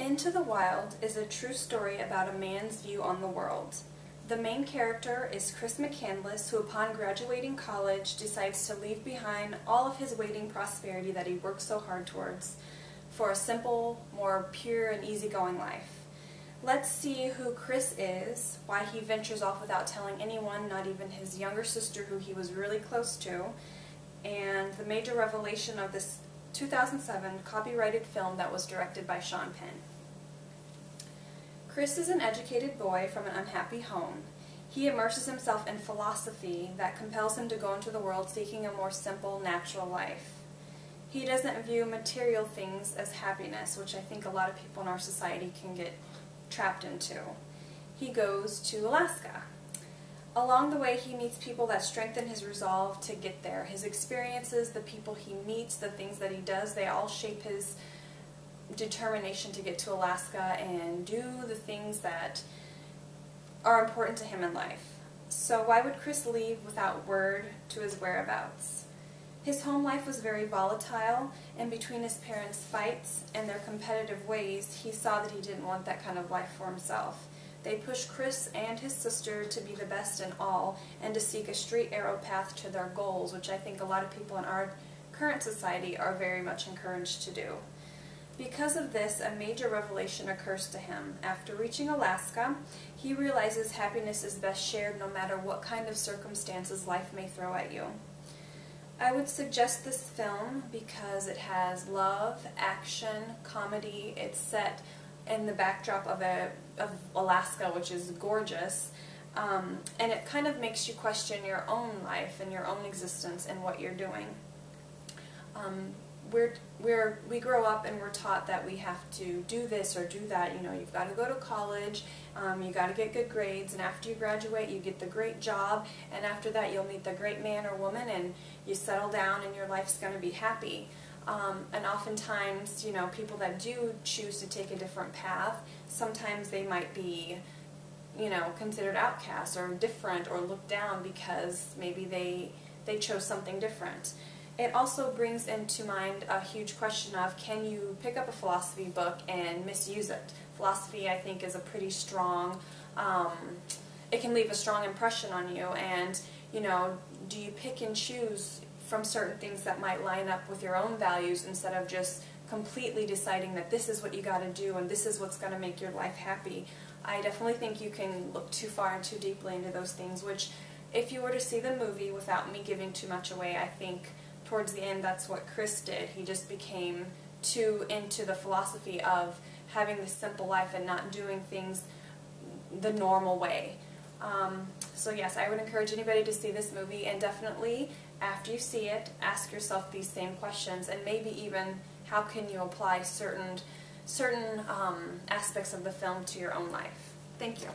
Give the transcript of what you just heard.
Into the Wild is a true story about a man's view on the world. The main character is Chris McCandless, who upon graduating college decides to leave behind all of his waiting prosperity that he worked so hard towards for a simple, more pure and easygoing life. Let's see who Chris is, why he ventures off without telling anyone, not even his younger sister who he was really close to, and the major revelation of this 2007 copyrighted film that was directed by Sean Penn. Chris is an educated boy from an unhappy home. He immerses himself in philosophy that compels him to go into the world seeking a more simple, natural life. He doesn't view material things as happiness, which I think a lot of people in our society can get trapped into. He goes to Alaska. Along the way, he meets people that strengthen his resolve to get there. His experiences, the people he meets, the things that he does, they all shape his determination to get to Alaska and do the things that are important to him in life. So why would Chris leave without word to his whereabouts? His home life was very volatile, and between his parents' fights and their competitive ways, he saw that he didn't want that kind of life for himself. They pushed Chris and his sister to be the best in all and to seek a straight arrow path to their goals, which I think a lot of people in our current society are very much encouraged to do. Because of this, a major revelation occurs to him. After reaching Alaska, he realizes happiness is best shared no matter what kind of circumstances life may throw at you. I would suggest this film because it has love, action, comedy. It's set in the backdrop of Alaska, which is gorgeous, and it kind of makes you question your own life and your own existence and what you're doing. We grow up and we're taught that we have to do this or do that. You know, you've got to go to college, you got to get good grades, and after you graduate you get the great job, and after that you'll meet the great man or woman and you settle down and your life's going to be happy. And oftentimes, you know, people that do choose to take a different path, sometimes they might be, you know, considered outcasts or different or looked down because maybe they chose something different. It also brings into mind a huge question of, can you pick up a philosophy book and misuse it? Philosophy, I think, is a pretty strong, it can leave a strong impression on you, and, you know, do you pick and choose from certain things that might line up with your own values instead of just completely deciding that this is what you got to do and this is what's going to make your life happy? I definitely think you can look too far and too deeply into those things, which if you were to see the movie without me giving too much away, I think towards the end that's what Chris did. He just became too into the philosophy of having this simple life and not doing things the normal way. So yes, I would encourage anybody to see this movie, and definitely after you see it, ask yourself these same questions, and maybe even how can you apply certain aspects of the film to your own life. Thank you.